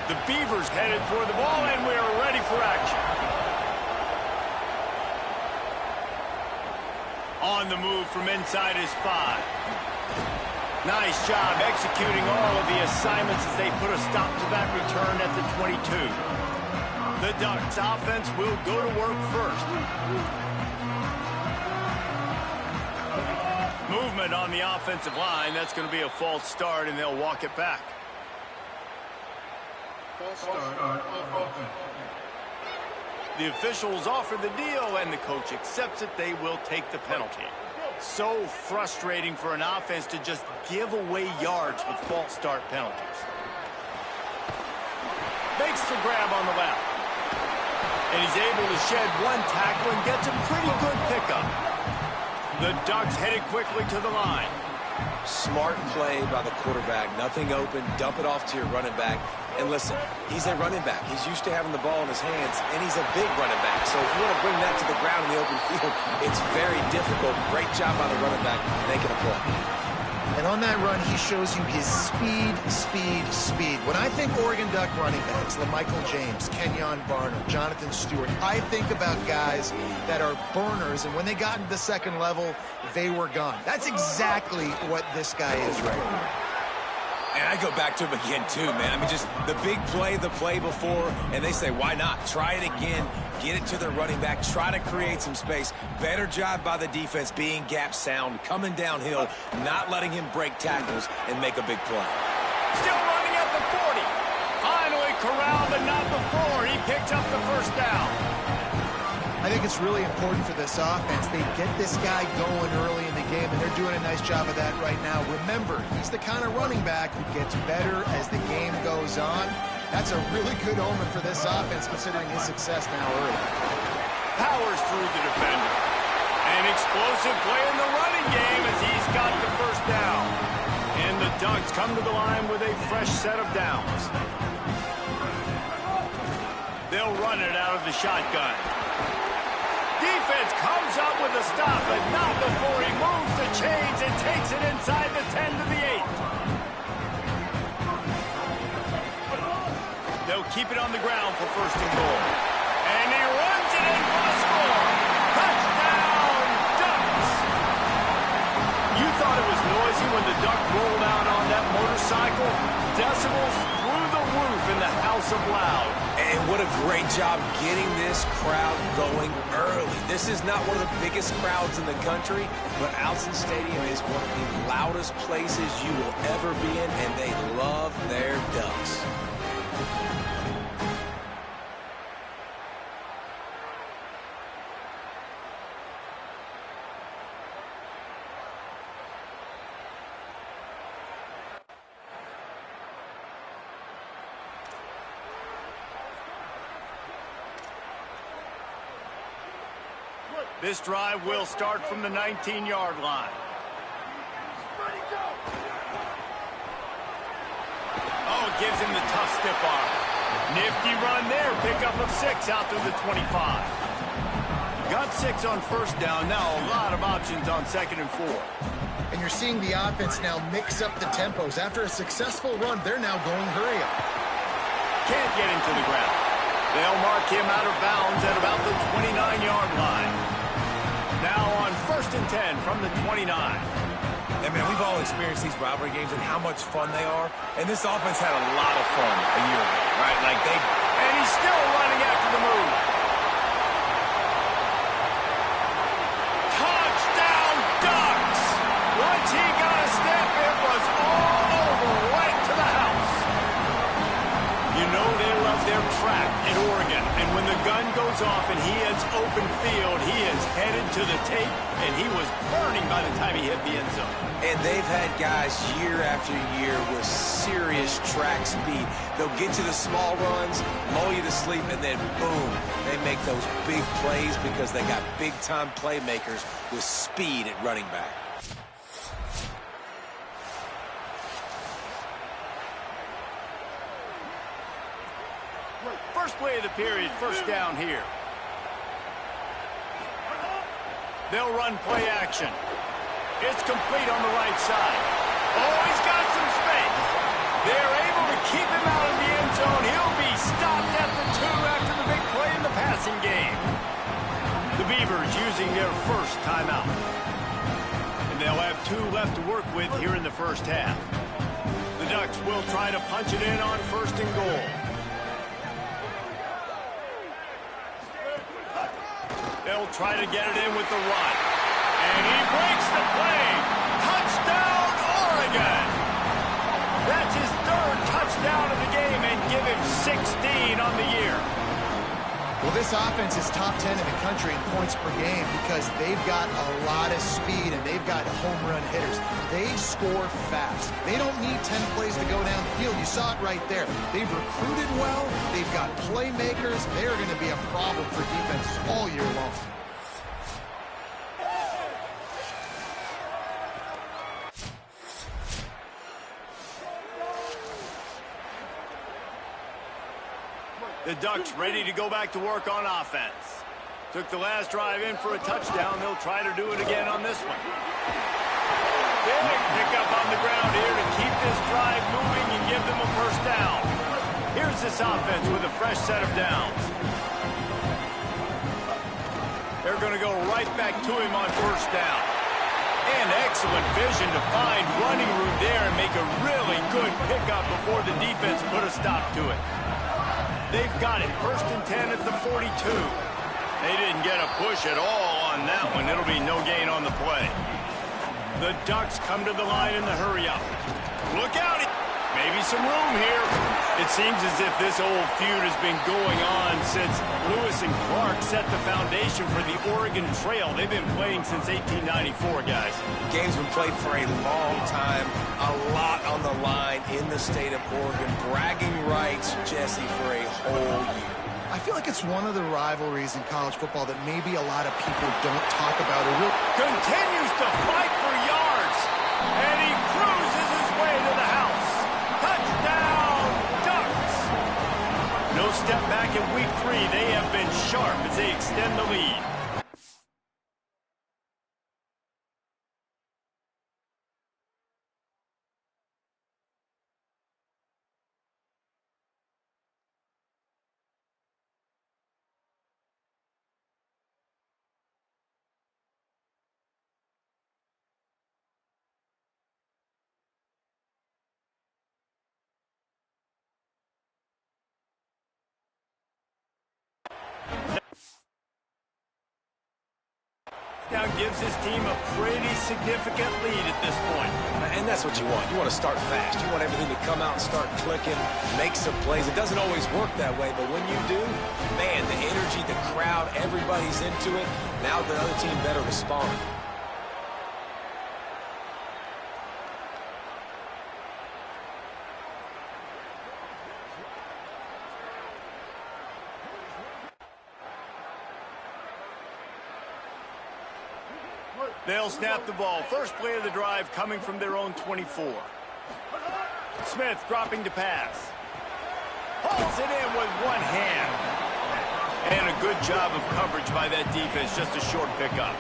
The Beavers headed for the ball, and we are ready for action. On the move from inside his 5. Nice job executing all of the assignments as they put a stop to that return at the 22. The Ducks offense will go to work first. Movement on the offensive line. That's going to be a false start, and they'll walk it back. The officials offer the deal, and the coach accepts it. They will take the penalty. So frustrating for an offense to just give away yards with false start penalties. Makes the grab on the left. And he's able to shed one tackle and gets a pretty good pickup. The Ducks headed quickly to the line. Smart play by the quarterback. Nothing open. Dump it off to your running back. And listen, he's a running back. He's used to having the ball in his hands, and he's a big running back. So if you want to bring that to the ground in the open field, it's very difficult. Great job by the running back making a play. And on that run, he shows you his speed, speed, speed. When I think Oregon Duck running backs, LaMichael James, Kenyon Barner, Jonathan Stewart, I think about guys that are burners, and when they got into the second level, they were gone. That's exactly what this guy is right now. And I go back to him again, too, man. I mean, just the big play, the play before, and they say, why not? Try it again. Get it to their running back. Try to create some space. Better job by the defense being gap sound, coming downhill, not letting him break tackles and make a big play. Still running at the 40. Finally corralled, but not before. He picks up the first down. I think it's really important for this offense. They get this guy going early in the game, and they're doing a nice job of that right now. Remember, he's the kind of running back who gets better as the game goes on. That's a really good omen for this offense, considering his success now early. Powers through the defender. An explosive play in the running game as he's got the first down. And the Ducks come to the line with a fresh set of downs. They'll run it out of the shotgun. Defense comes up with a stop, but not before he moves the chains and takes it inside the 10 to the 8. They'll keep it on the ground for first and goal. And he runs it in for the score. Touchdown, Ducks! You thought it was noisy when the Duck rolled out on that motorcycle? Decibels through the roof in the House of Loud. And what a great job getting this crowd going early. This is not one of the biggest crowds in the country, but Alson Stadium is one of the loudest places you will ever be in, and they love their Ducks. This drive will start from the 19-yard line. Oh, gives him the tough stiff arm. Nifty run there. Pickup of 6 out to the 25. Got 6 on first down. Now a lot of options on 2nd and 4. And you're seeing the offense now mix up the tempos. After a successful run, they're now going hurry up. Can't get him to the ground. They'll mark him out of bounds at about the 29-yard line. Now on 1st and 10 from the 29. And, man, we've all experienced these rivalry games and how much fun they are. And this offense had a lot of fun a year ago, right? And he's still running after the move. Touchdown, Ducks! Once he got a step, it was all over, right to the house. You know they love their track in Oregon. And when the gun goes off and he hits open field, he is headed to the tape, and he was burning by the time he hit the end zone. And they've had guys year after year with serious track speed. They'll get to the small runs, lull you to sleep, and then boom, they make those big plays because they got big-time playmakers with speed at running back. First play of the period, first down here. They'll run play action. It's complete on the right side. Oh, he's got some space. They're able to keep him out of the end zone. He'll Cougars using their first timeout. And they'll have 2 left to work with here in the first half. The Ducks will try to punch it in on 1st and goal. They'll try to get it in with the run. And he breaks the play. Touchdown, Oregon! That's his 3rd touchdown of the game and give him 16 on the year. Well, this offense is top 10 in the country in points per game because they've got a lot of speed and they've got home run hitters. They score fast. They don't need 10 plays to go down the field. You saw it right there. They've recruited well. They've got playmakers. They're going to be a problem for defenses all year long. The Ducks ready to go back to work on offense. Took the last drive in for a touchdown. They'll try to do it again on this one. Big pickup on the ground here to keep this drive moving and give them a first down. Here's this offense with a fresh set of downs. They're going to go right back to him on first down. And excellent vision to find running room there and make a really good pickup before the defense put a stop to it. They've got it. 1st and 10 at the 42. They didn't get a push at all on that one. It'll be no gain on the play. The Ducks come to the line in the hurry-up. Look out. Maybe some room here. It seems as if this old feud has been going on since Lewis and Clark set the foundation for the Oregon Trail. They've been playing since 1894, guys. The game's been played for a long time. A lot on the line in the state of Oregon. Bragging rights, Jesse, for a whole year. I feel like it's one of the rivalries in college football that maybe a lot of people don't talk about. Continues to fight for yards. And he cruises his way to the house. Touchdown, Ducks! No step back in week 3. They have been sharp as they extend the lead. Down gives his team a pretty significant lead at this point. And that's what you want. You want to start fast. You want everything to come out and start clicking, make some plays. It doesn't always work that way, but when you do, man, the energy, the crowd, everybody's into it. Now the other team better respond. They'll snap the ball. First play of the drive coming from their own 24. Smith dropping to pass. Hauls it in with one hand. And a good job of coverage by that defense. Just a short pickup.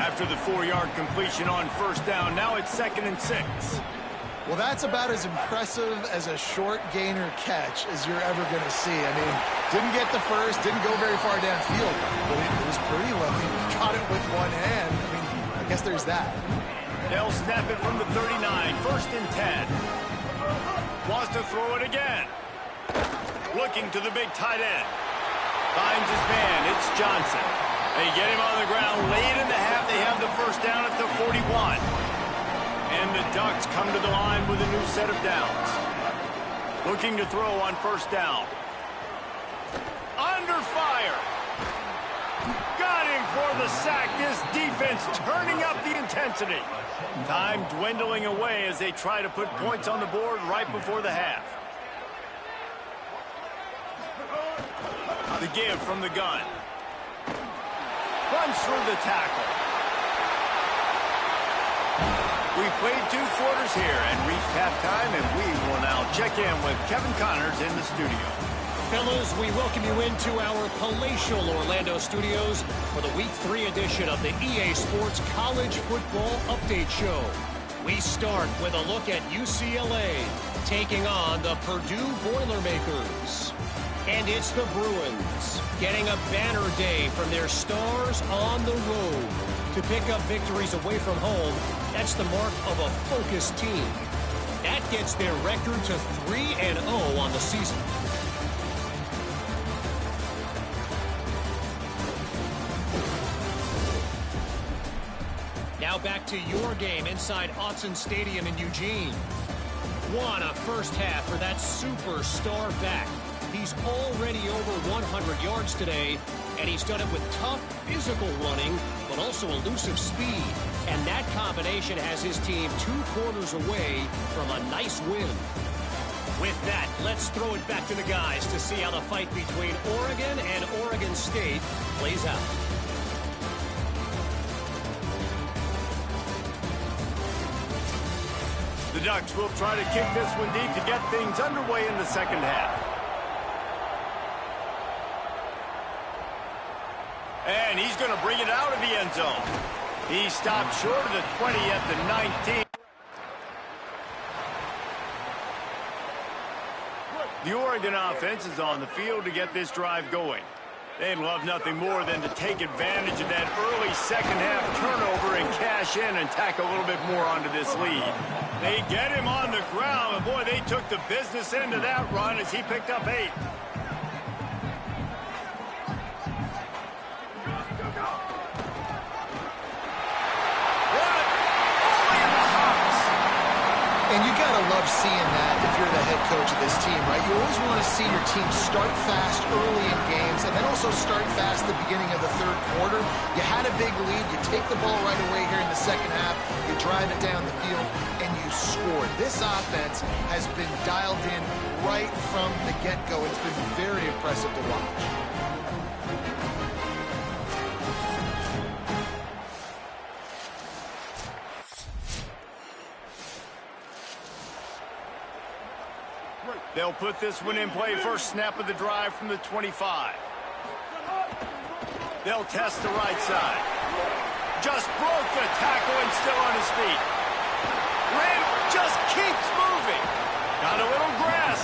After the 4-yard completion on first down, now it's 2nd and 6. Well, that's about as impressive as a short gainer catch as you're ever going to see. I mean, didn't get the first, didn't go very far downfield, but it was pretty well. He caught it with one hand. I mean, I guess there's that. They'll snap it from the 39, 1st and 10. Wants to throw it again. Looking to the big tight end. Finds his man. It's Johnson. They get him on the ground late in the half. They have the first down at the 41. And the Ducks come to the line with a new set of downs. Looking to throw on first down. Under fire. Got him for the sack. This defense turning up the intensity. Time dwindling away as they try to put points on the board right before the half. The give from the gun. Runs through the tackle. We've played 2 quarters here and reached halftime, and we will now check in with Kevin Connors in the studio. Fellas, we welcome you into our palatial Orlando studios for the Week 3 edition of the EA Sports College Football Update Show. We start with a look at UCLA taking on the Purdue Boilermakers. And it's the Bruins getting a banner day from their stars on the road. To pick up victories away from home, that's the mark of a focused team. That gets their record to 3-0 on the season. Now back to your game inside Autzen Stadium in Eugene. What a first half for that superstar back. He's already over 100 yards today, and he's done it with tough physical running, but also elusive speed. And that combination has his team 2 quarters away from a nice win. With that, let's throw it back to the guys to see how the fight between Oregon and Oregon State plays out. The Ducks will try to kick this one deep to get things underway in the second half. And he's going to bring it out of the end zone. He stopped short of the 20 at the 19. The Oregon offense is on the field to get this drive going. They'd love nothing more than to take advantage of that early second half turnover and cash in and tack a little bit more onto this lead. They get him on the ground, and boy, they took the business end of that run as he picked up 8. And you got to love seeing that if you're the head coach of this team, right? You always want to see your team start fast early in games and then also start fast at the beginning of the third quarter. You had a big lead. You take the ball right away here in the second half. You drive it down the field, and you scored. This offense has been dialed in right from the get-go. It's been very impressive to watch. They'll put this one in play. First snap of the drive from the 25. They'll test the right side. Just broke the tackle and still on his feet. Ray just keeps moving. Got a little grass.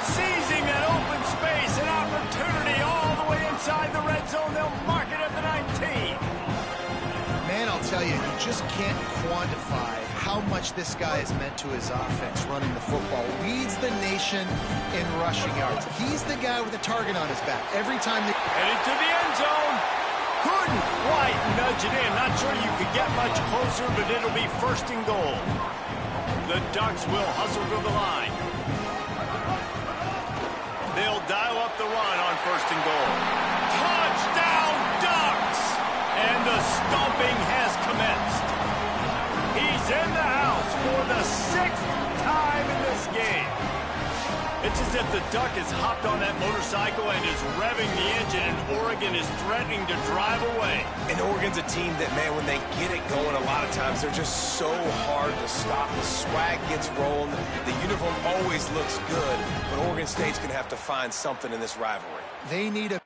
Seizing that open space, an opportunity all the way inside the red zone. They'll mark it at the 19. Man, I'll tell you, you just can't quantify how much this guy has meant to his offense running the football. Leads the nation in rushing yards. He's the guy with the target on his back every time they... Headed to the end zone. Couldn't quite nudge it in. Not sure you could get much closer, but it'll be first and goal. The Ducks will hustle to the line. They'll dial up the run on first and goal. Touchdown, Ducks! And the stomping has commenced. He's in the house for the 6th time in this game. It's as if the Duck has hopped on that motorcycle and is revving the engine, and Oregon is threatening to drive away. And Oregon's a team that, man, when they get it going, a lot of times they're just so hard to stop. The swag gets rolling. The uniform always looks good, but Oregon State's going to have to find something in this rivalry. They need a...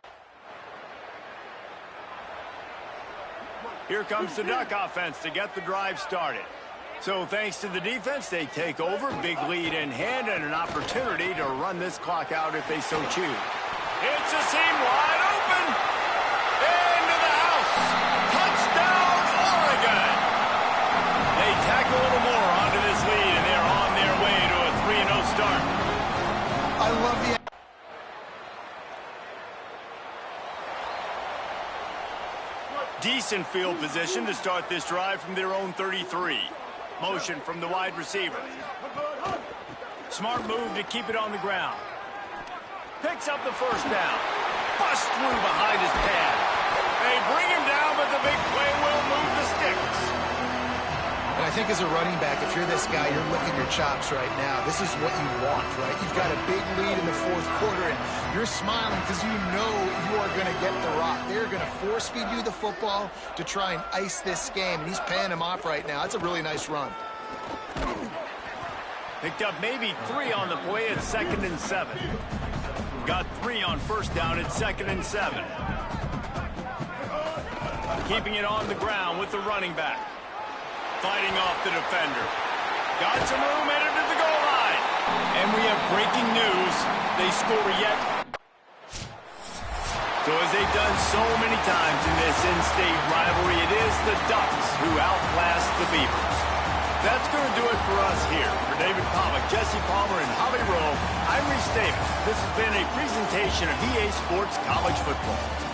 Here comes the Duck offense to get the drive started. So thanks to the defense, they take over, big lead in hand, and an opportunity to run this clock out if they so choose. It's a seam wide open. Into the house. Touchdown, Oregon. They tack a little more onto this lead, and they're on their way to a 3-0 start. I love the... Decent field position to start this drive from their own 33. Motion from the wide receiver. Smart move to keep it on the ground. Picks up the first down. Bust through behind his pad. They bring him down, but the big play will move the sticks. And I think as a running back, if you're this guy, you're licking your chops right now. This is what you want, right? You've got a big lead in the fourth quarter, and you're smiling because you know you are going to get the rock. They're going to force-feed you the football to try and ice this game, and he's paying him off right now. That's a really nice run. Picked up maybe 3 on the play at 2nd and 7. Got 3 on first down at 2nd and 7. Keeping it on the ground with the running back. Fighting off the defender. Got some room, headed to the goal line. And we have breaking news. They score yet. So as they've done so many times in this in-state rivalry, it is the Ducks who outclass the Beavers. That's going to do it for us here. For David Pollack, Jesse Palmer, and Javi Rowe, I'm Reese Davis. This has been a presentation of EA Sports College Football.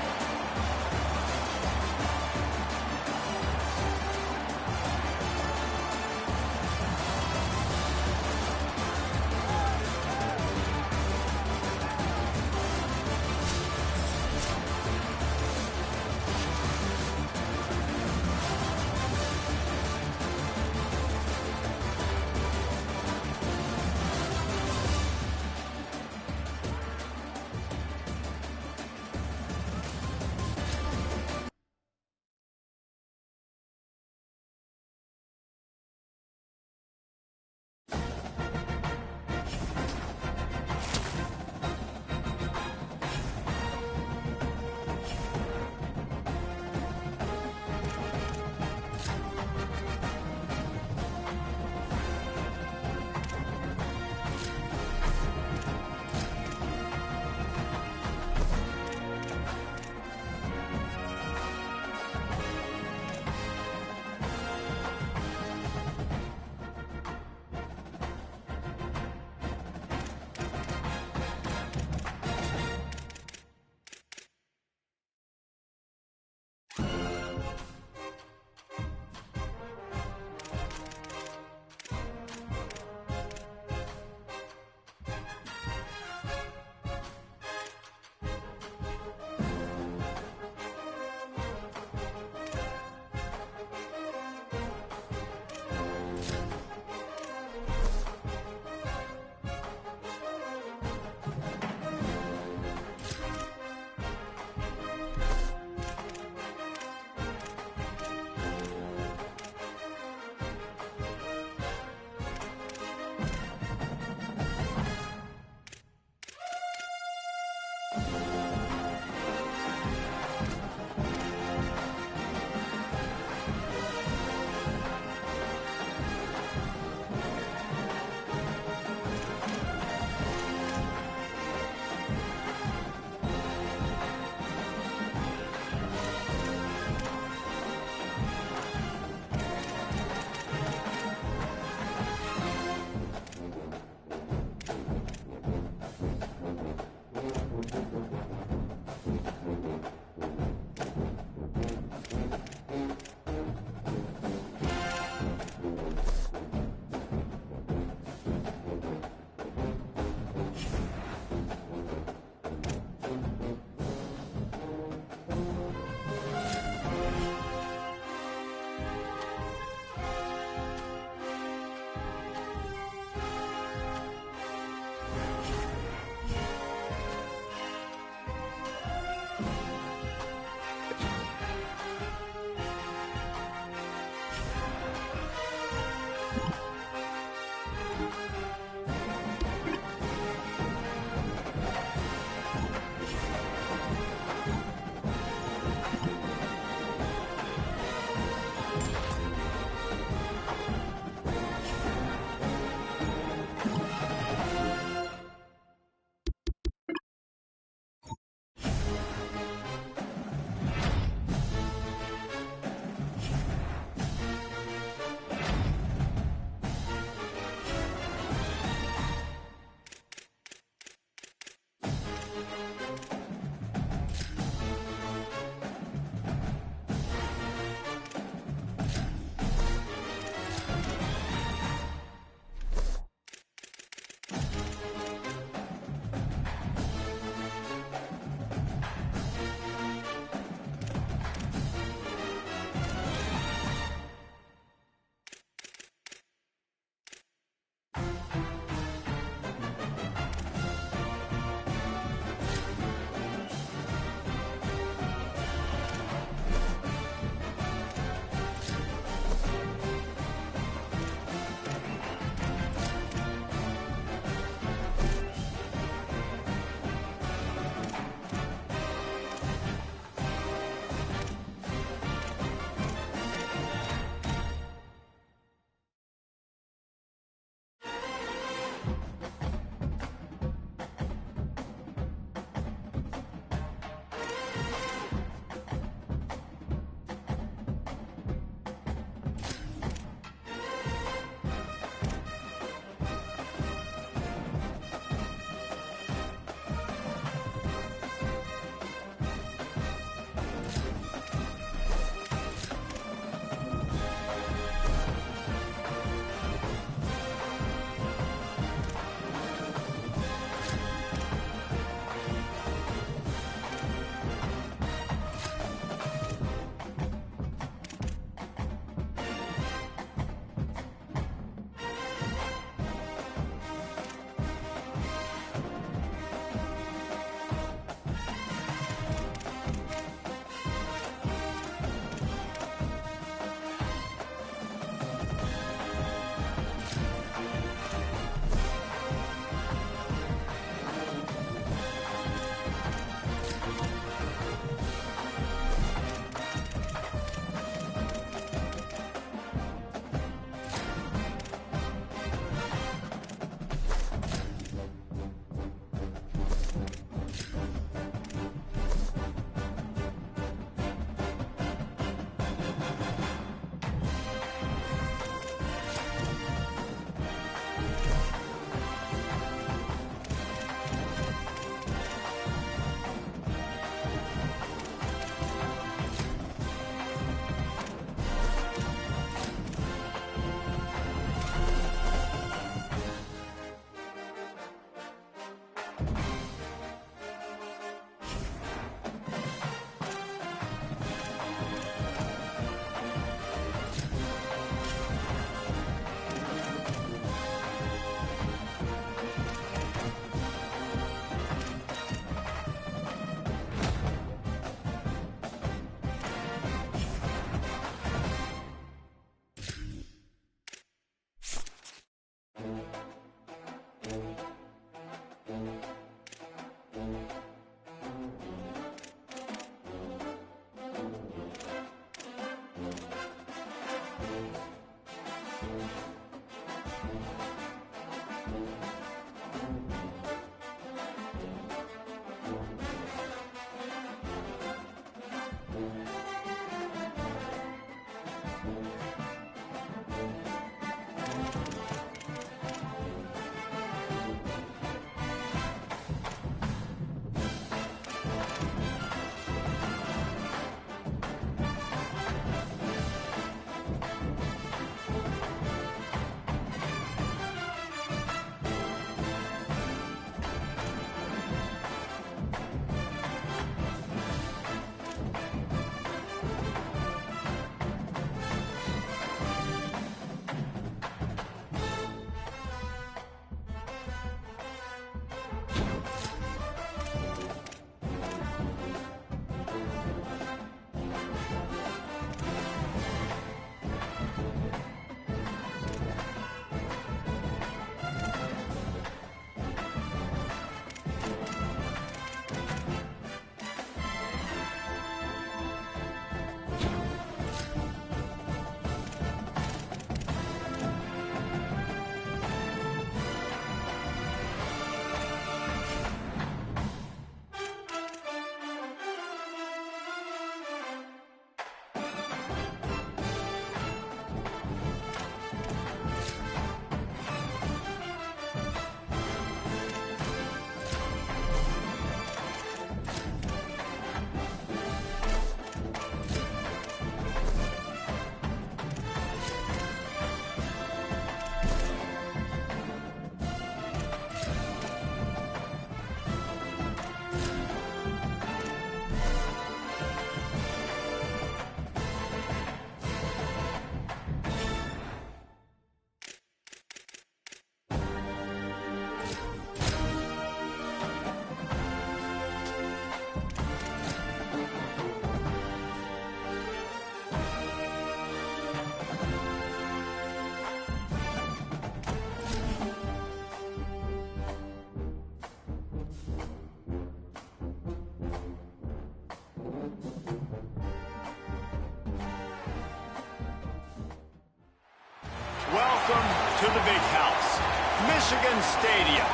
to the big house, Michigan Stadium.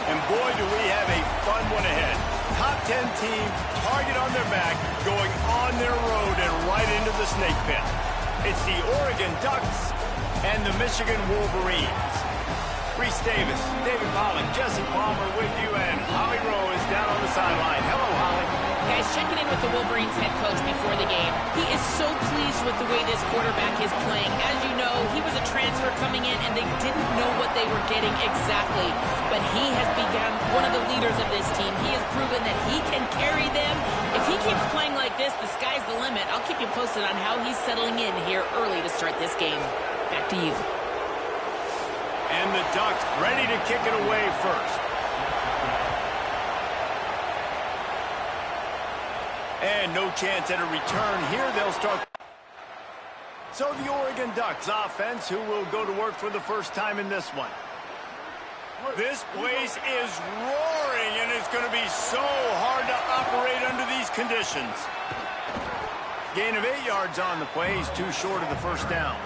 And boy, do we have a fun one ahead. Top 10 team, target on their back, going on their road and right into the snake pit. It's the Oregon Ducks and the Michigan Wolverines. Reese Davis, David Pollock, Jesse Palmer with you, and Holly Rowe is down on the sideline. Hello, Holly. Guys, checking in with the Wolverines head coach before the game. He is so pleased with the way this quarterback is playing. As you know, he was a transfer coming in, and they didn't know what they were getting exactly. But he has become one of the leaders of this team. He has proven that he can carry them. If he keeps playing like this, the sky's the limit. I'll keep you posted on how he's settling in here early to start this game. Back to you. And the Ducks ready to kick it away first. And no chance at a return here. They'll start. So the Oregon Ducks offense, who will go to work for the first time in this one. This place is roaring, and it's going to be so hard to operate under these conditions. Gain of 8 yards on the play. He's too short of the first down.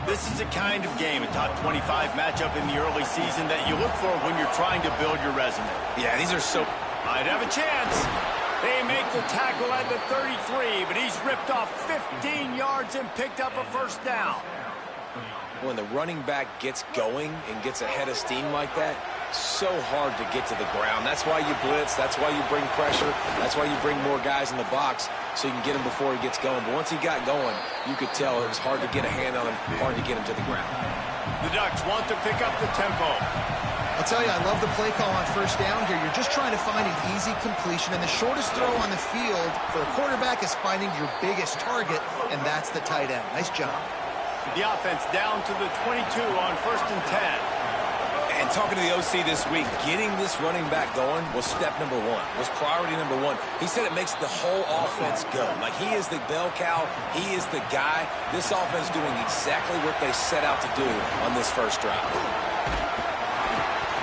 This is the kind of game, a top 25 matchup in the early season that you look for when you're trying to build your resume. Yeah, these are so... Might have a chance. They make the tackle at the 33, but he's ripped off 15 yards and picked up a first down. When the running back gets going and gets ahead of steam like that, so hard to get to the ground. That's why you blitz. That's why you bring pressure. That's why you bring more guys in the box so you can get him before he gets going. But once he got going, you could tell it was hard to get a hand on him, hard to get him to the ground. The Ducks want to pick up the tempo. I'll tell you, I love the play call on first down here. You're just trying to find an easy completion, and the shortest throw on the field for a quarterback is finding your biggest target, and that's the tight end. Nice job. The offense down to the 22 on 1st and 10. And talking to the OC this week, getting this running back going was step number one, was priority number one. He said it makes the whole offense go. Like, he is the bell cow. He is the guy. This offense doing exactly what they set out to do on this first drive.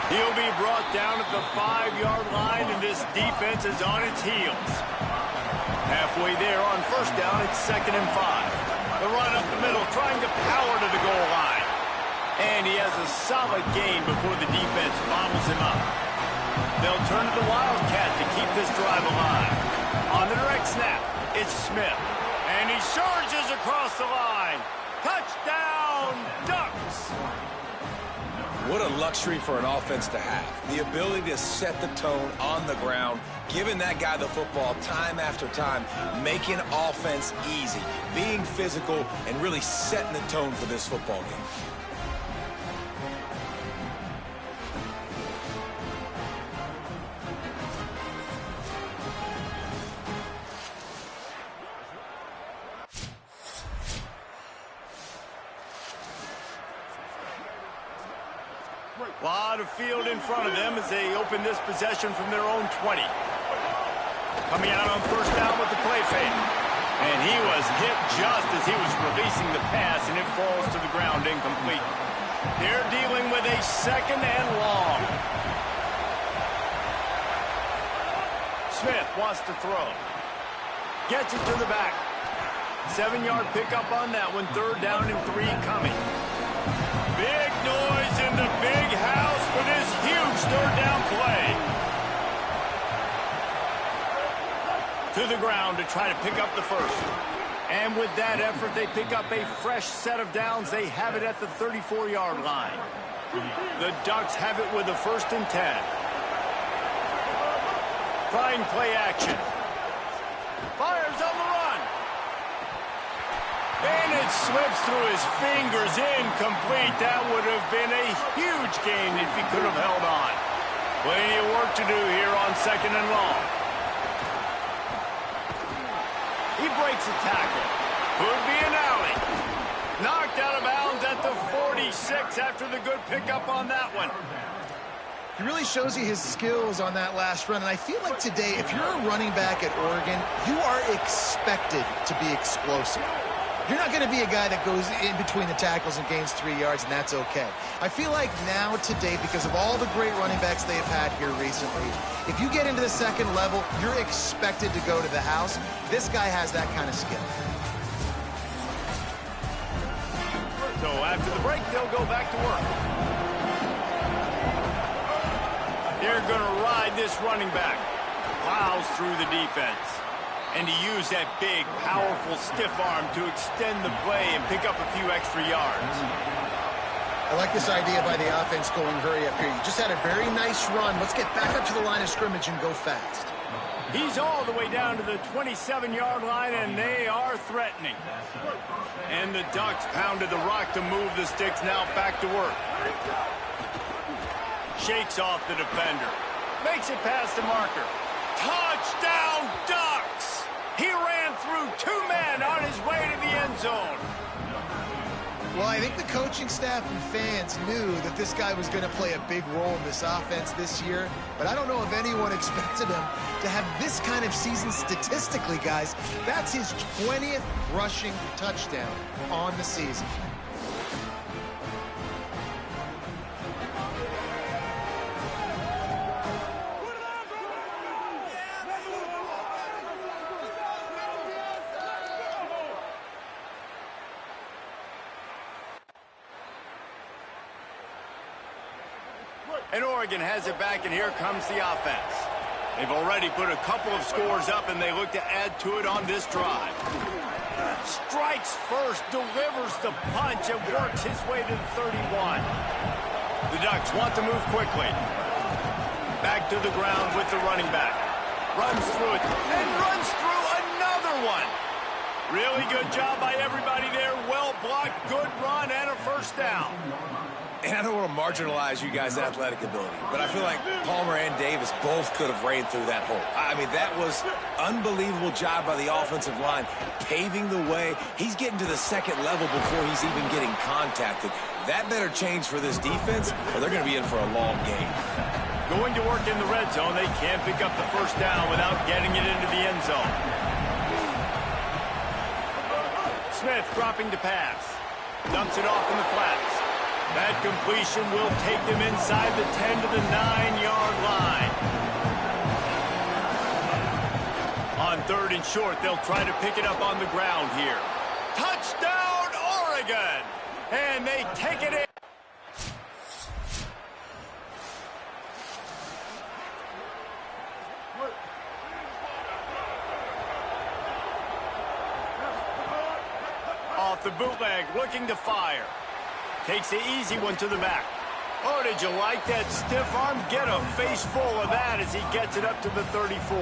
He'll be brought down at the 5-yard line, and this defense is on its heels. Halfway there on first down, it's 2nd and 5. The run up the middle, trying to power to the goal line. And he has a solid gain before the defense bobbles him up. They'll turn to the Wildcat to keep this drive alive. On the direct snap, it's Smith. And he surges across the line. Touchdown, Ducks! What a luxury for an offense to have. The ability to set the tone on the ground, giving that guy the football time after time, making offense easy, being physical, and really setting the tone for this football game. A lot of field in front of them as they open this possession from their own 20. Coming out on first down with the play fake. And he was hit just as he was releasing the pass, and it falls to the ground incomplete. They're dealing with a 2nd and long. Smith wants to throw. Gets it to the back. 7-yard pickup on that one. 3rd down and 3 coming. Big noise in the big house for this huge 3rd down play. To the ground to try to pick up the first. And with that effort, they pick up a fresh set of downs. They have it at the 34-yard line. The Ducks have it with a 1st and 10. Trying play action. Fires on the run. And it slips through his fingers, incomplete. That would have been a huge gain if he could have held on. Plenty of work to do here on 2nd and long. He breaks a tackle. Could be an alley. Knocked out of bounds at the 46 after the good pickup on that one. He really shows you his skills on that last run, and I feel like today, if you're a running back at Oregon, you are expected to be explosive. You're not going to be a guy that goes in between the tackles and gains 3 yards, and that's okay. I feel like now, today, because of all the great running backs they've had here recently, if you get into the 2nd level, you're expected to go to the house. This guy has that kind of skill. So after the break, they'll go back to work. They're going to ride this running back. Plows through the defense. And to use that big, powerful, stiff arm to extend the play and pick up a few extra yards. I like this idea by the offense going hurry up here. You just had a very nice run. Let's get back up to the line of scrimmage and go fast. He's all the way down to the 27-yard line, and they are threatening. And the Ducks pounded the rock to move the sticks, now back to work. Shakes off the defender. Makes it past the marker. Touchdown, Ducks! He ran through 2 men on his way to the end zone. Well, I think the coaching staff and fans knew that this guy was going to play a big role in this offense this year, but I don't know if anyone expected him to have this kind of season statistically, guys. That's his 20th rushing touchdown on the season. And Oregon has it back, and here comes the offense. They've already put a couple of scores up, and they look to add to it on this drive. Strikes first, delivers the punch, and works his way to the 31. The Ducks want to move quickly. Back to the ground with the running back. Runs through it, and runs through another one. Really good job by everybody there. Well blocked, good run, and a first down. And I don't want to marginalize you guys' athletic ability, but I feel like Palmer and Davis both could have ran through that hole. I mean, that was unbelievable job by the offensive line, paving the way. He's getting to the second level before he's even getting contacted. That better change for this defense, or they're going to be in for a long game. Going to work in the red zone, they can't pick up the first down without getting it into the end zone. Smith dropping to pass. Dumps it off in the flats. That completion will take them inside the 10 to the 9-yard line. On 3rd and short, they'll try to pick it up on the ground here. Touchdown, Oregon! And they take it in. Off the bootleg, looking to fire. Takes the easy one to the back. Oh, did you like that stiff arm? Get a face full of that as he gets it up to the 34.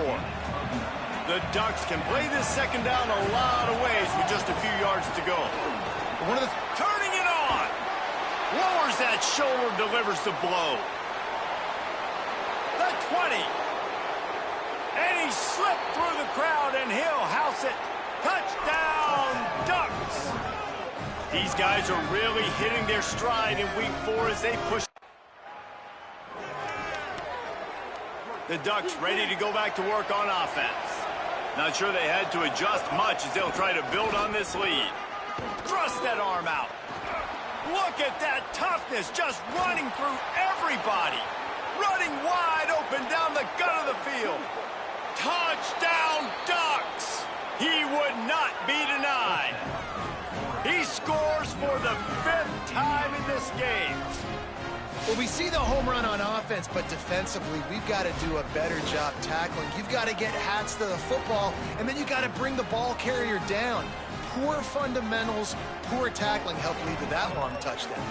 The Ducks can play this second down a lot of ways with just a few yards to go. Turning it on. Lowers that shoulder, delivers the blow. The 20. And he slipped through the crowd, and he'll house it. Touchdown, Ducks! These guys are really hitting their stride in week 4 as they push. The Ducks ready to go back to work on offense. Not sure they had to adjust much as they'll try to build on this lead. Thrust that arm out. Look at that toughness, just running through everybody. Running wide open down the gut of the field. Touchdown, Ducks! He would not be denied. He scores for the 5th time in this game. Well, we see the home run on offense, but defensively, we've got to do a better job tackling. You've got to get hats to the football, and then you've got to bring the ball carrier down. Poor fundamentals, poor tackling helped lead to that long touchdown.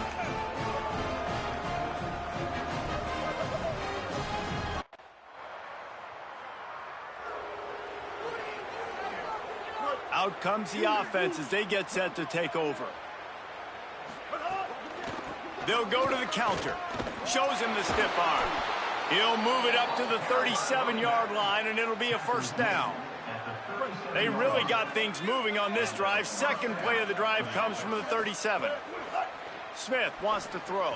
Out comes the offense as they get set to take over. They'll go to the counter. Shows him the stiff arm. He'll move it up to the 37-yard line, and it'll be a first down. They really got things moving on this drive. Second play of the drive comes from the 37. Smith wants to throw.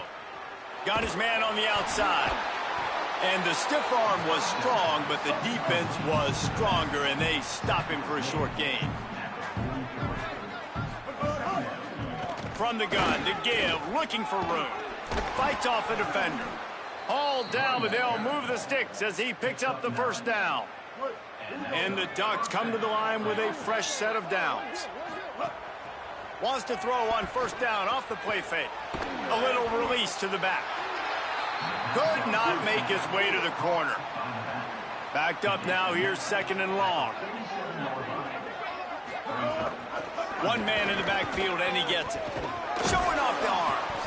Got his man on the outside. And the stiff arm was strong, but the defense was stronger, and they stop him for a short gain. From the gun to give, looking for room. Fights off a defender. Hauled down, but they'll move the sticks as he picks up the first down. And the Ducks come to the line with a fresh set of downs. Wants to throw on first down off the play fake. A little release to the back. Could not make his way to the corner. Backed up now, here's second and long. One man in the backfield, and he gets it. Showing off the arms.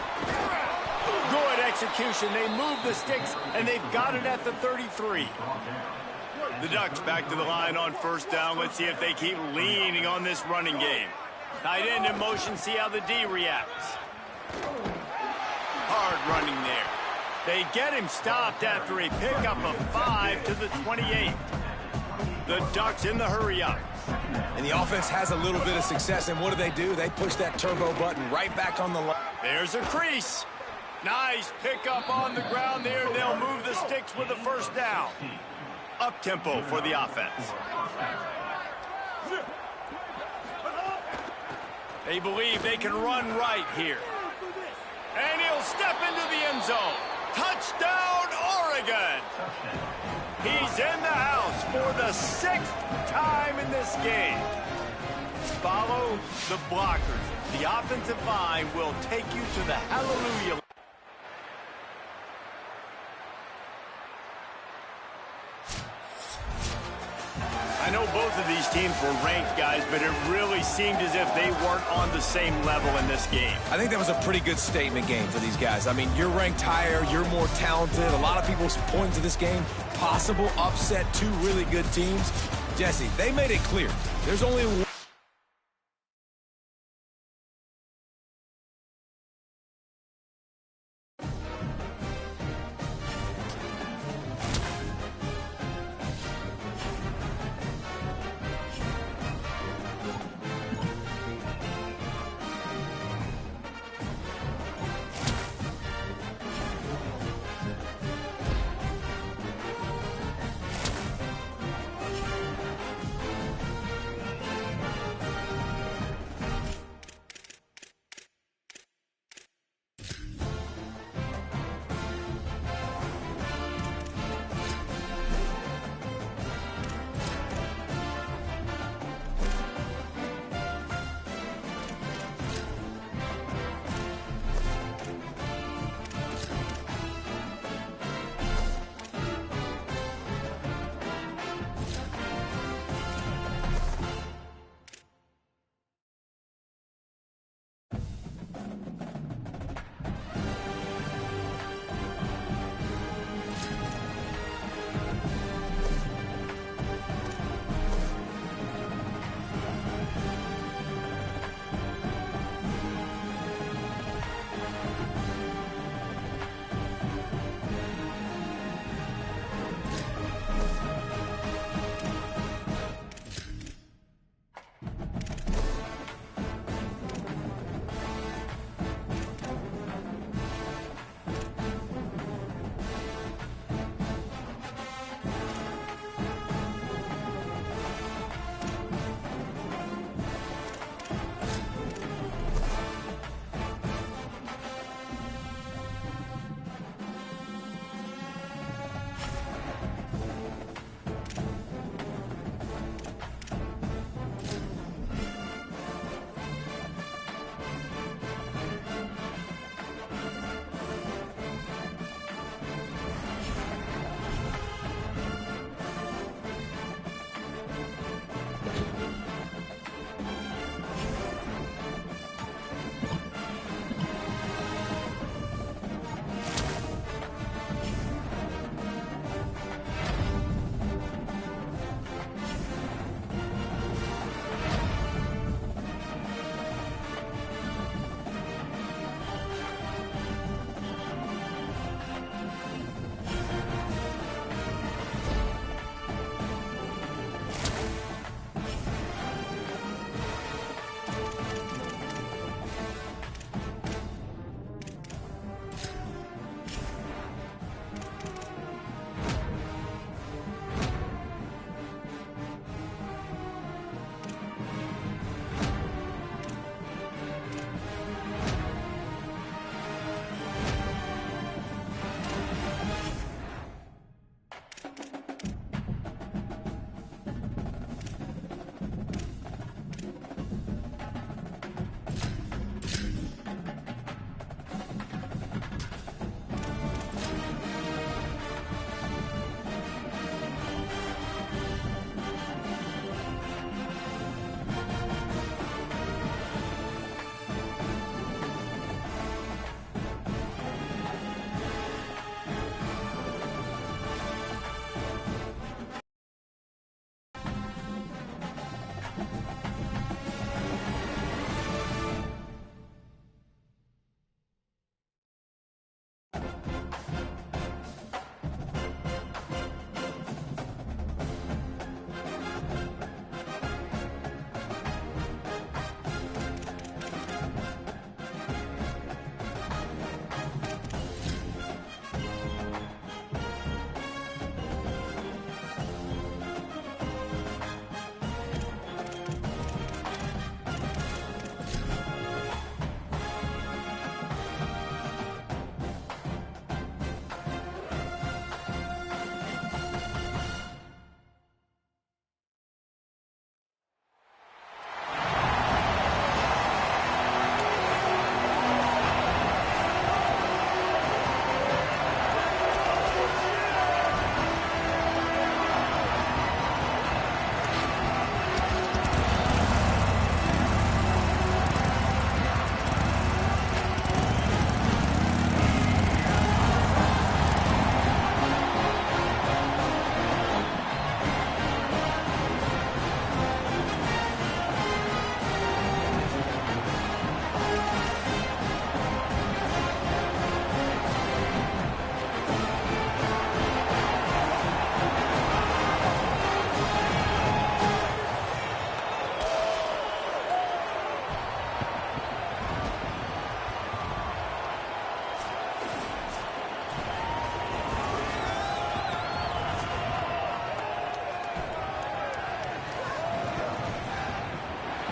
Good execution. They move the sticks, and they've got it at the 33. The Ducks back to the line on first down. Let's see if they keep leaning on this running game. Tight end in motion, see how the D reacts. Hard running there. They get him stopped after a pickup of 5 to the 28. The Ducks in the hurry-up. And the offense has a little bit of success, and what do? They push that turbo button right back on the line. There's a crease. Nice pickup on the ground there. They'll move the sticks with the first down. Up-tempo for the offense. They believe they can run right here. And he'll step into the end zone. Touchdown, Oregon! He's in the house for the 6th time in this game. Follow the blockers. The offensive line will take you to the hallelujah. I know both of these teams were ranked, guys, but it really seemed as if they weren't on the same level in this game. I think that was a pretty good statement game for these guys. I mean, you're ranked higher, you're more talented. A lot of people point to this game, possible upset, two really good teams. Jesse, they made it clear. There's only one.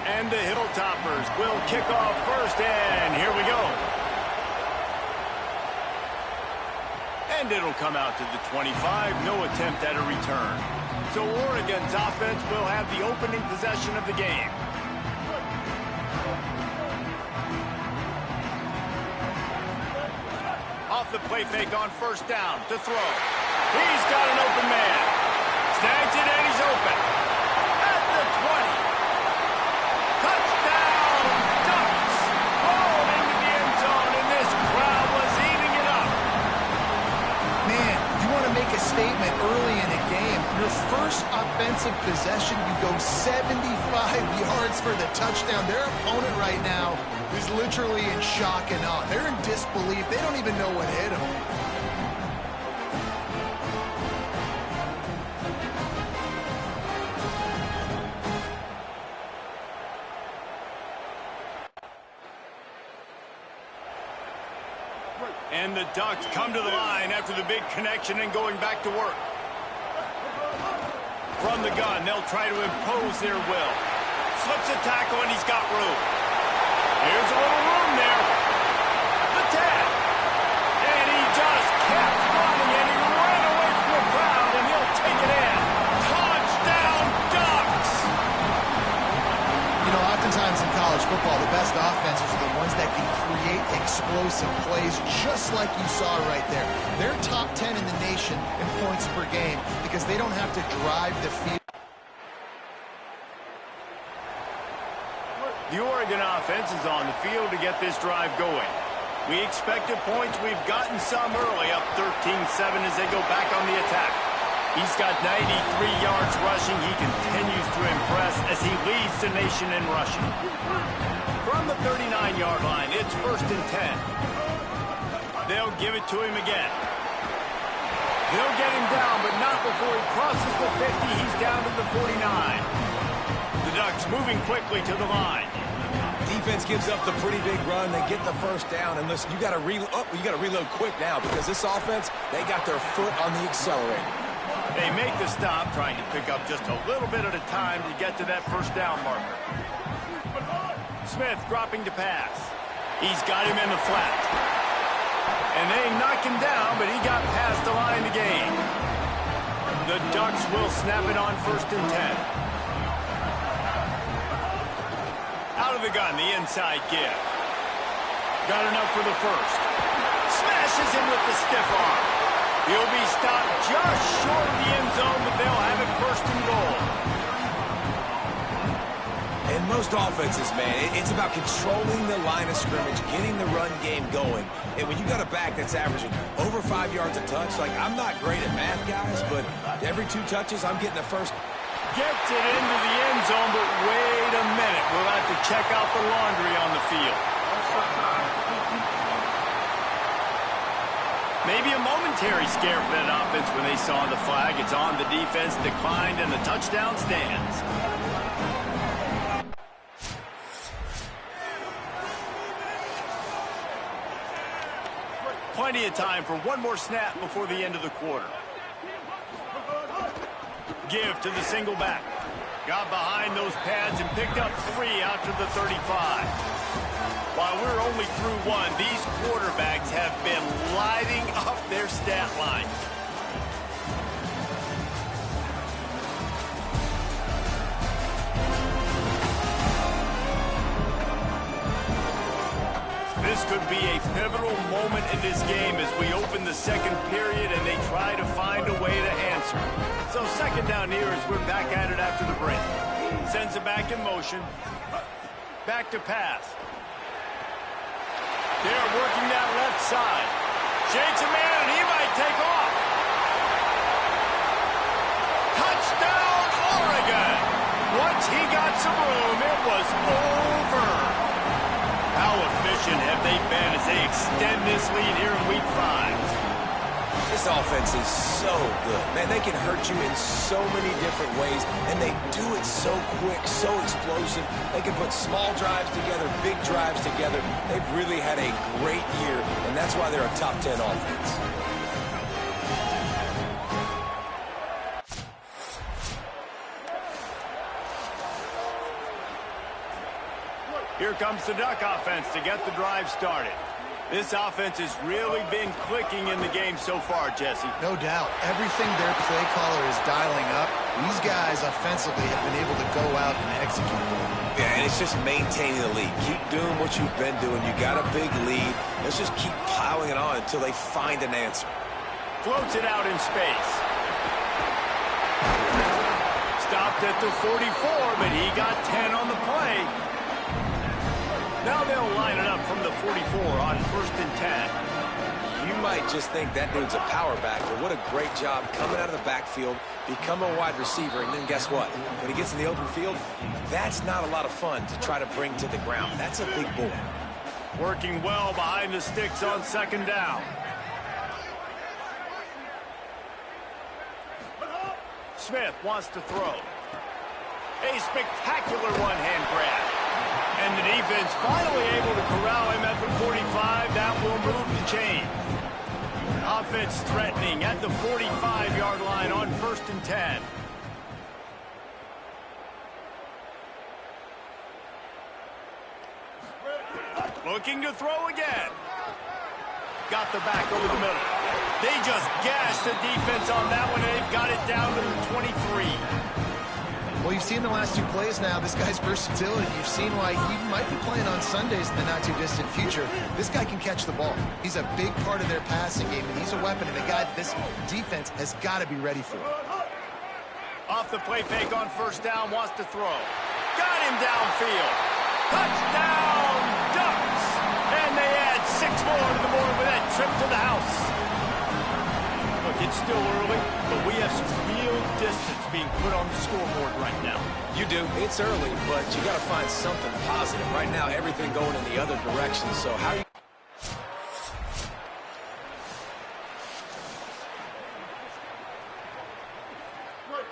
And the Hilltoppers will kick off first, and here we go. And it'll come out to the 25, no attempt at a return. So Oregon's offense will have the opening possession of the game. Off the play fake on first down to throw. He's got an open man. Snags it and he's open. At the 20. Touchdown, Ducks! Rolled into the end zone, and this crowd was eating it up. Man, you want to make a statement early in a game. Your first offensive possession, you go 75 yards for the touchdown. Their opponent right now is literally in shock and awe. They're in disbelief. They don't even know what hit them. And the Ducks come to the line after the big connection and going back to work. From the gun, they'll try to impose their will. Slips a tackle and he's got room. Here's a little room there. The tag. And he just kept running and he ran away from the crowd and he'll take it in. Touchdown, Ducks! You know, oftentimes in college football, the best offenses are the ones that can create explosive plays just like you saw right there. They're top 10 in the nation in points per game because they don't have to drive the field. The Oregon offense is on the field to get this drive going. We expected points. We've gotten some early, up 13-7 as they go back on the attack. He's got 93 yards rushing. He continues to impress as he leads the nation in rushing. From the 39-yard line, it's 1st and 10. They'll give it to him again. They'll get him down, but not before he crosses the 50. He's down to the 49. The Ducks moving quickly to the line. Defense gives up the pretty big run. They get the first down. And listen, you got to reload quick now because this offense, they got their foot on the accelerator. They make the stop, trying to pick up just a little bit at a time to get to that first down marker. Smith dropping to pass. He's got him in the flat. And they knock him down, but he got past the line to gain. The Ducks will snap it on 1st and 10. Out of the gun, the inside give. Got enough for the first. Smashes him with the stiff arm. He'll be stopped just short of the end zone, but they'll have it 1st and goal. In most offenses, man, it's about controlling the line of scrimmage, getting the run game going. And when you got a back that's averaging over 5 yards a touch, like, I'm not great at math, guys, but every 2 touches, I'm getting the first. Gets it into the end zone, but wait a minute. We'll have to check out the laundry on the field. Maybe a momentary scare for that offense when they saw the flag. It's on, the defense declined, and the touchdown stands. Plenty of time for one more snap before the end of the quarter. Give to the single back. Got behind those pads and picked up 3 out to the 35. While we're only through 1, these quarterbacks have been lighting up their stat line. This could be a pivotal moment in this game as we open the second period and they try to find a way to answer. So 2nd down here as we're back at it after the break. Sends it back in motion. Back to pass. They're working that left side. Shakes a man and he might take off. Touchdown, Oregon! Once he got some room, it was over. How efficient have they been as they extend this lead here in Week 5? This offense is so good. Man, they can hurt you in so many different ways, and they do it so quick, so explosive. They can put small drives together, big drives together. They've really had a great year, and that's why they're a top 10 offense. Here comes the Duck offense to get the drive started. This offense has really been clicking in the game so far, Jesse. No doubt. Everything their play caller is dialing up, these guys offensively have been able to go out and execute. Yeah, and it's just maintaining the lead. Keep doing what you've been doing. You got a big lead. Let's just keep piling it on until they find an answer. Floats it out in space. Stopped at the 44, but he got 10 on the play. Now they'll line it up from the 44 on 1st and 10. You might just think that dude's a power back, but what a great job coming out of the backfield, become a wide receiver, and then guess what? When he gets in the open field, that's not a lot of fun to try to bring to the ground. That's a big boy. Working well behind the sticks on 2nd down. Smith wants to throw. A spectacular one-hand grab. And the defense finally able to corral him at the 45. That will move the chain. Offense threatening at the 45-yard line on 1st and 10. Looking to throw again. Got the back over the middle. They just gashed the defense on that one, and they've got it down to the 23. Well, you've seen the last 2 plays now. This guy's versatility. You've seen why he might be playing on Sundays in the not-too-distant future. This guy can catch the ball. He's a big part of their passing game, and he's a weapon, and a guy that this defense has got to be ready for. Off the play fake on 1st down, wants to throw. Got him downfield. Touchdown, Ducks! And they add 6 more to the board with that trip to the house. Look, it's still early, but we have some real distance being put on the scoreboard right now. You do. It's early, but you got to find something positive. Right now, everything going in the other direction, so how you...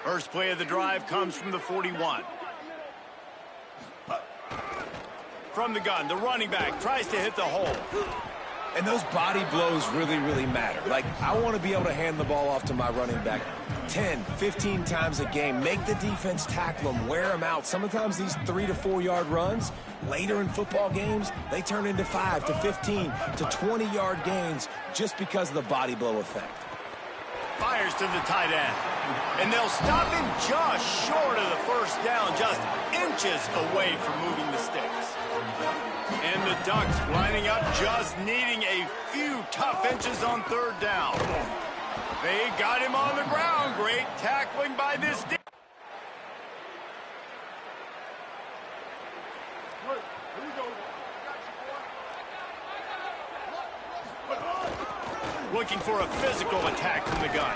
First play of the drive comes from the 41. From the gun, the running back tries to hit the hole. And those body blows really, really matter. Like, I want to be able to hand the ball off to my running back 10, 15 times a game. Make the defense tackle them, wear them out. Sometimes these 3 to 4 yard runs, later in football games, they turn into 5 to 15 to 20 yard gains just because of the body blow effect. Fires to the tight end. And they'll stop him just short of the 1st down, just inches away from moving the sticks. And the Ducks lining up, just needing a few tough inches on 3rd down. They got him on the ground. Great tackling by this defense. Looking for a physical attack from the gun.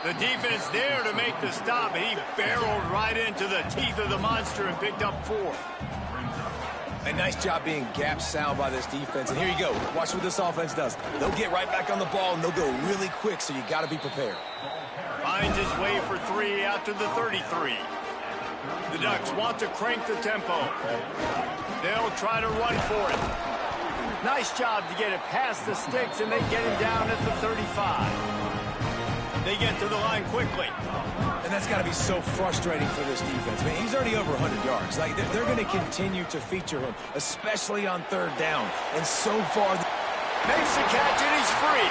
The defense there to make the stop. He barreled right into the teeth of the monster and picked up 4. A nice job being gap sound by this defense. And here you go. Watch what this offense does. They'll get right back on the ball, and they'll go really quick, so you got to be prepared. Finds his way for 3 out to the 33. The Ducks want to crank the tempo. They'll try to run for it. Nice job to get it past the sticks, and they get him down at the 35. They get to the line quickly. And that's got to be so frustrating for this defense. I mean, he's already over 100 yards. Like, they're going to continue to feature him, especially on 3rd down. And so far... Makes the catch, and he's free.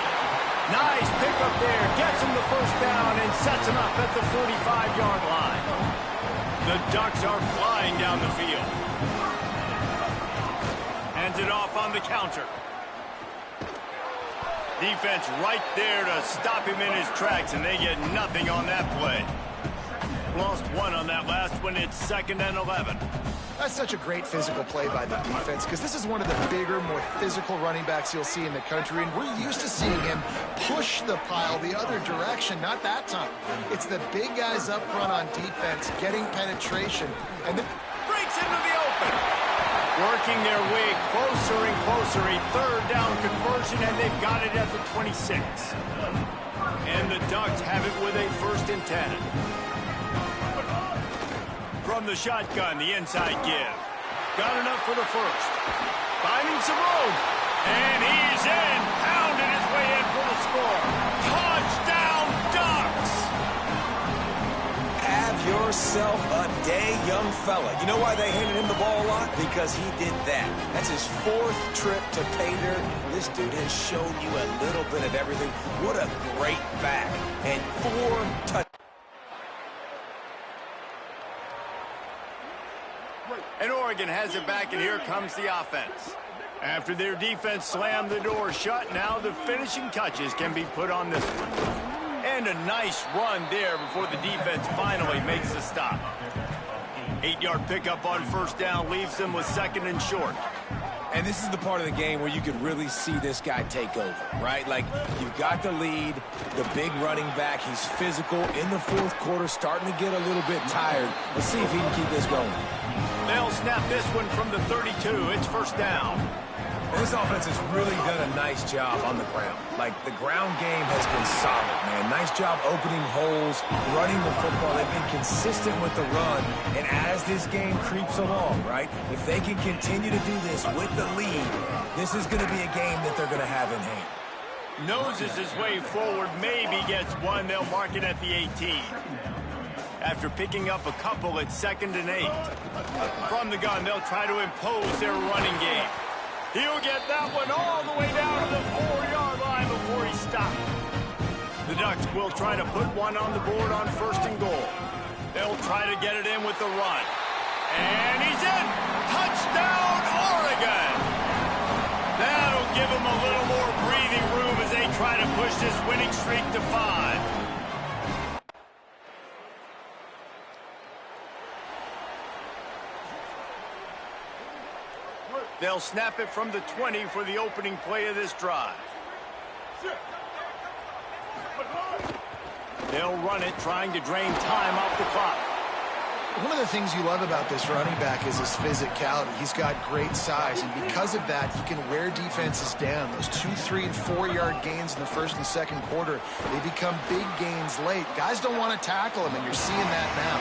Nice pickup there. Gets him the 1st down and sets him up at the 45-yard line. The Ducks are flying down the field. Hands it off on the counter. Defense right there to stop him in his tracks, and they get nothing on that play. Lost 1 on that last one. It's 2nd and 11. That's such a great physical play by the defense, because this is one of the bigger, more physical running backs you'll see in the country, and we're used to seeing him push the pile the other direction. Not that time. It's the big guys up front on defense getting penetration, and then breaks into the open. Working their way closer and closer. A 3rd down conversion, and they've got it at the 26. And the Ducks have it with a 1st and 10. From the shotgun, the inside give. Got enough for the 1st. Finding some room. And he's in. Pounded his way in for the score. Touchdown, Ducks! Have yourself himself a day young fella. You know why they handed him the ball a lot? Because he did that. That's his 4th trip to pay dirt. This dude has shown you a little bit of everything. What a great back. And 4 touchdowns. And Oregon has it back, and here comes the offense. After their defense slammed the door shut, now the finishing touches can be put on this one. And a nice run there before the defense finally makes the stop. 8-yard pickup on first down leaves them with 2nd and short. And this is the part of the game where you could really see this guy take over, right? Like, you've got the lead, the big running back. He's physical in the 4th quarter, starting to get a little bit tired. Let's see if he can keep this going. They'll snap this one from the 32. It's first down. And this offense has really done a nice job on the ground. Like, the ground game has been solid, man. Nice job opening holes, running the football. They've been consistent with the run. And as this game creeps along, right, if they can continue to do this with the lead, this is going to be a game that they're going to have in hand. Noses his way forward, maybe gets one. They'll mark it at the 18. After picking up a couple, it's 2nd and 8. From the gun, they'll try to impose their running game. He'll get that one all the way down to the 4-yard line before he stopped. The Ducks will try to put one on the board on 1st and goal. They'll try to get it in with the run. And he's in! Touchdown, Oregon! That'll give them a little more breathing room as they try to push this winning streak to 5. They'll snap it from the 20 for the opening play of this drive. They'll run it, trying to drain time off the clock. One of the things you love about this running back is his physicality. He's got great size, and because of that, he can wear defenses down. Those 2-, 3-, and 4-yard gains in the 1st and 2nd quarter, they become big gains late. Guys don't want to tackle him, and you're seeing that now.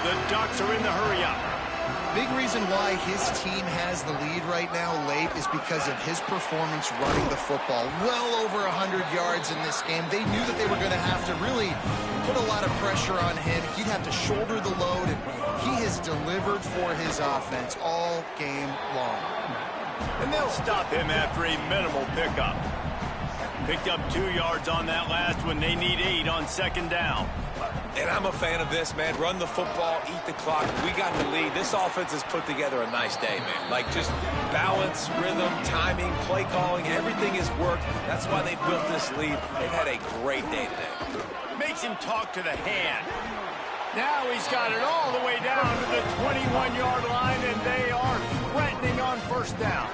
The Ducks are in the hurry-up. Big reason why his team has the lead right now late is because of his performance running the football. Well over 100 yards in this game. They knew that they were going to have to really put a lot of pressure on him. He'd have to shoulder the load, and he has delivered for his offense all game long. And they'll stop him after a minimal pickup. Picked up 2 yards on that last one. They need 8 on 2nd down. And I'm a fan of this, man. Run the football, eat the clock. We got the lead. This offense has put together a nice day, man. Like, just balance, rhythm, timing, play calling, everything has worked. That's why they built this lead. They've had a great day today. Makes him talk to the hand. Now he's got it all the way down to the 21-yard line, and they are threatening on 1st down.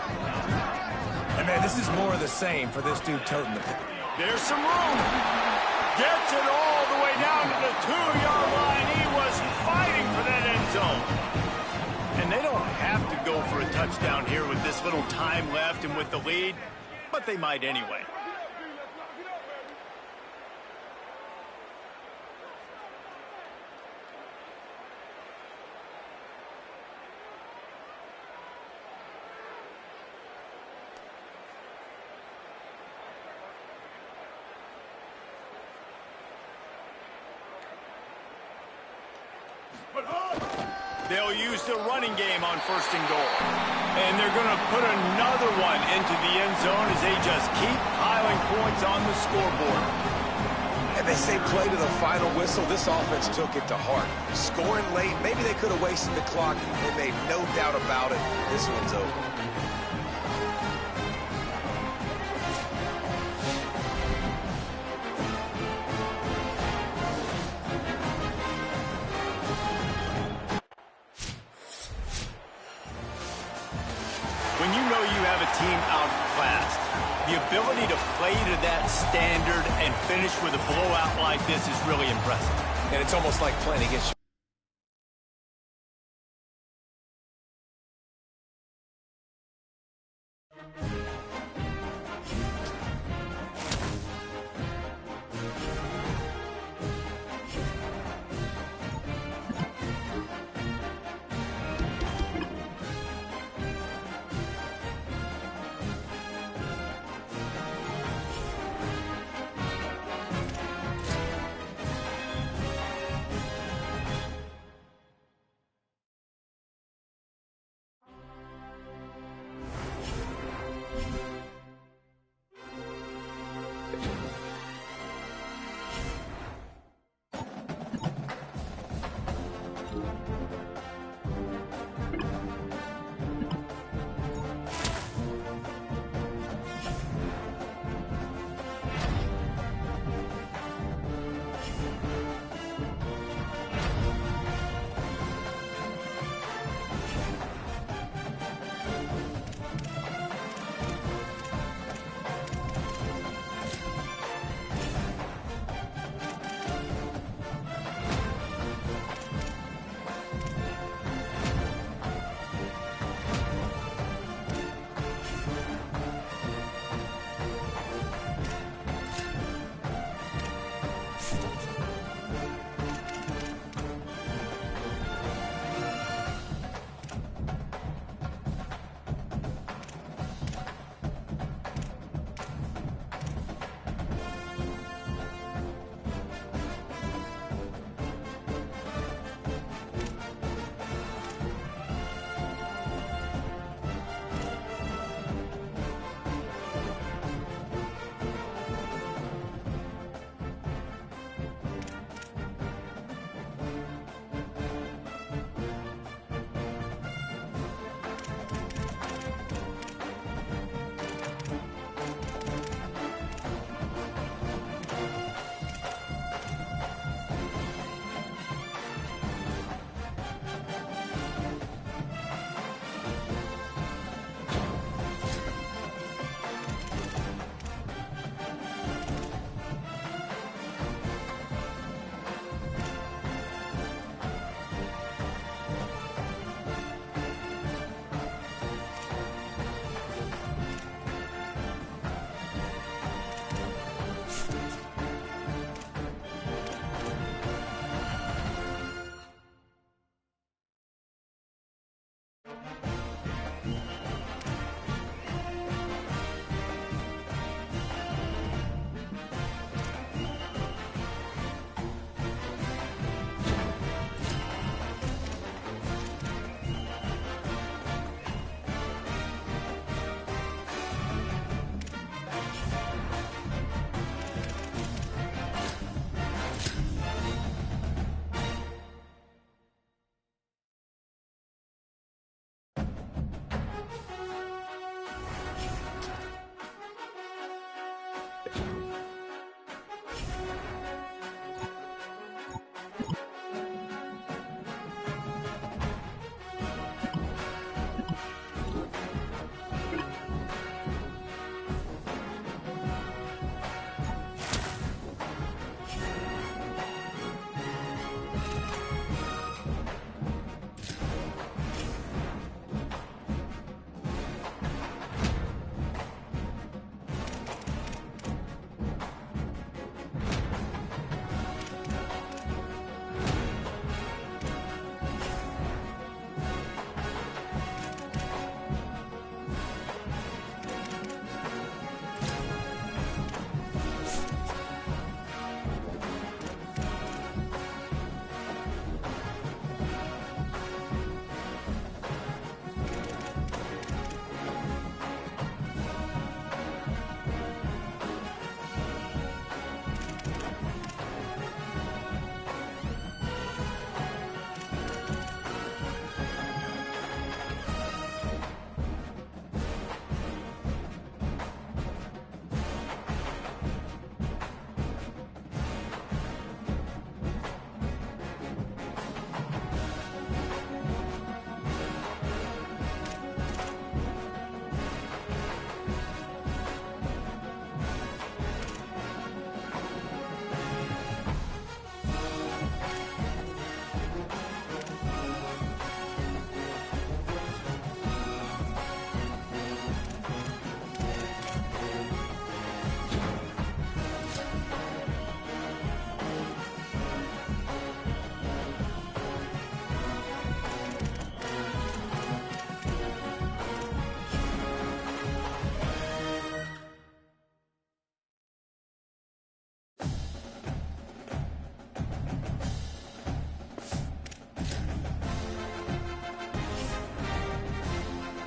And, man, this is more of the same for this dude toting the pick. There's some room. Gets it all the way down to the 2-yard line. He was fighting for that end zone. And they don't have to go for a touchdown here with this little time left and with the lead, but they might anyway. They'll use the running game on 1st and goal. And they're going to put another one into the end zone as they just keep piling points on the scoreboard. And they say play to the final whistle. This offense took it to heart. Scoring late, maybe they could have wasted the clock. They made no doubt about it. This one's over. When you know you have a team outclassed, the ability to play to that standard and finish with a blowout like this is really impressive. And it's almost like playing against